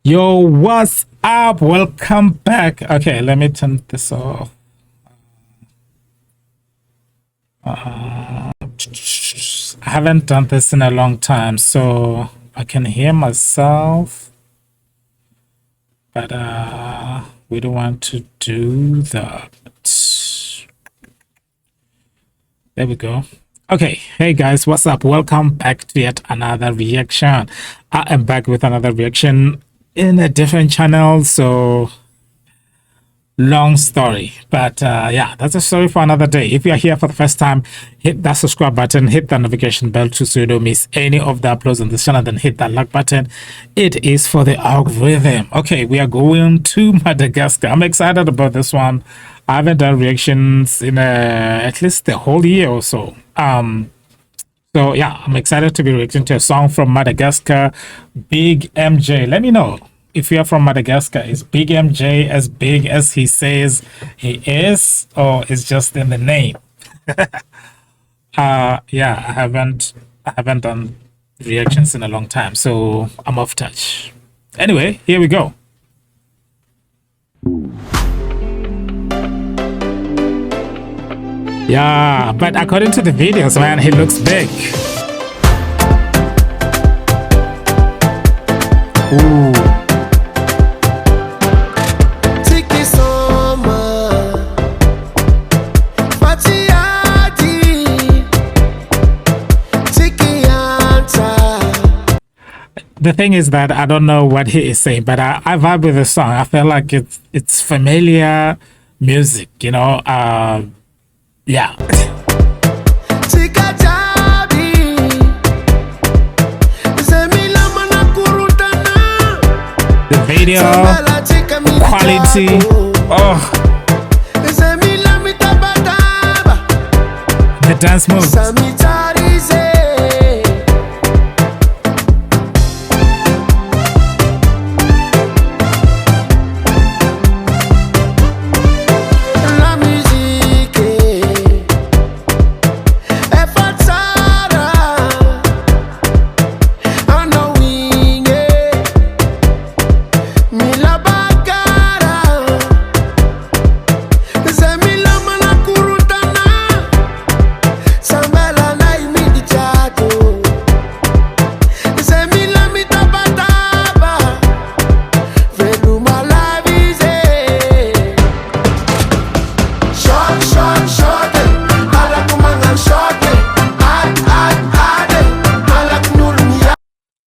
Yo, what's up? Welcome back. Okay, let me turn this off. I haven't done this in a long time, so I can hear myself, but we don't want to do that. There we go. Okay, hey guys, what's up? Welcome back to yet another reaction. I am back with another reaction in a different channel, so long story, but yeah, that's a story for another day. If you are here for the first time, hit that subscribe button, hit that notification bell so you don't miss any of the uploads on this channel, then hit that like button. It is for the algorithm. Okay, we are going to Madagascar. I'm excited about this one. I haven't done reactions in at least the whole year or so. So yeah, I'm excited to be reacting to a song from Madagascar, Big MJ. Let me know if you are from Madagascar. Is Big MJ as big as he says he is, or is just in the name? Yeah, I haven't done reactions in a long time, so I'm off touch. Anyway, here we go. Yeah, but according to the videos, man, he looks big. Ooh. The thing is that I don't know what he is saying, but I vibe with the song. I feel like it's familiar music, you know. Yeah. The video quality. Oh. The dance moves.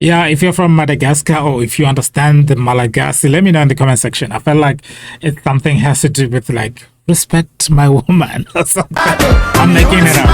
Yeah, if you're from Madagascar or if you understand the Malagasy, let me know in the comment section. I feel like it's something has to do with like respect my woman or something. I'm making it up.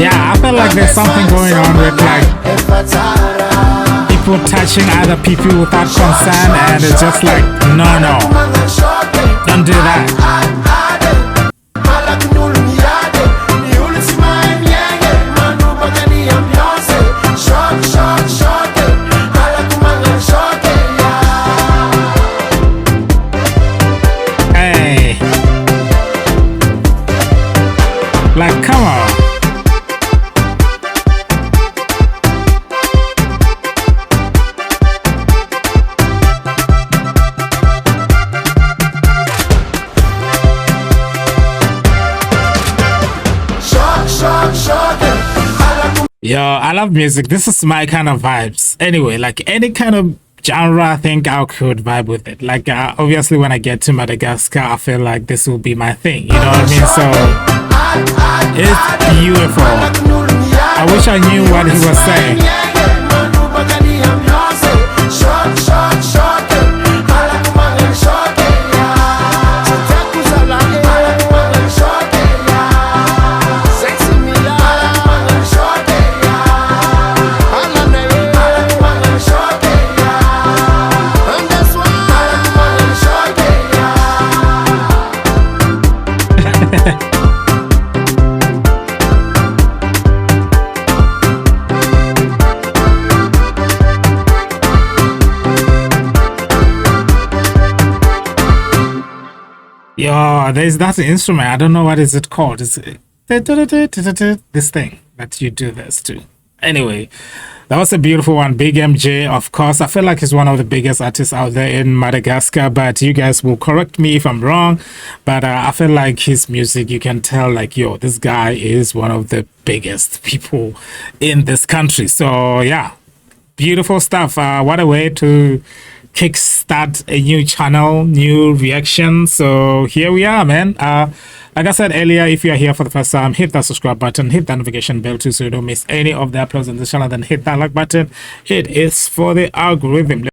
Yeah, I feel like there's something going on with like people touching other people without consent, and it's just like, no, don't do that. Hey, like, come on. Yo, I love music. This is my kind of vibes. Anyway, like any kind of genre, I think I could vibe with it. Like obviously when I get to Madagascar, I feel like this will be my thing. You know what I mean? So it's beautiful. I wish I knew what he was saying. Yeah, there's that instrument. I don't know what is it called. It's this thing that you do this to. Anyway, that was a beautiful one. Big MJ, of course. I feel like he's one of the biggest artists out there in Madagascar, but you guys will correct me if I'm wrong. But I feel like his music, you can tell like, yo, this guy is one of the biggest people in this country. So yeah, beautiful stuff. What a way to kickstart a new channel, new reaction. So here we are, man. Like I said earlier, if you are here for the first time, hit that subscribe button, hit that notification bell too, so you don't miss any of the uploads on the channel. Then hit that like button. It is for the algorithm.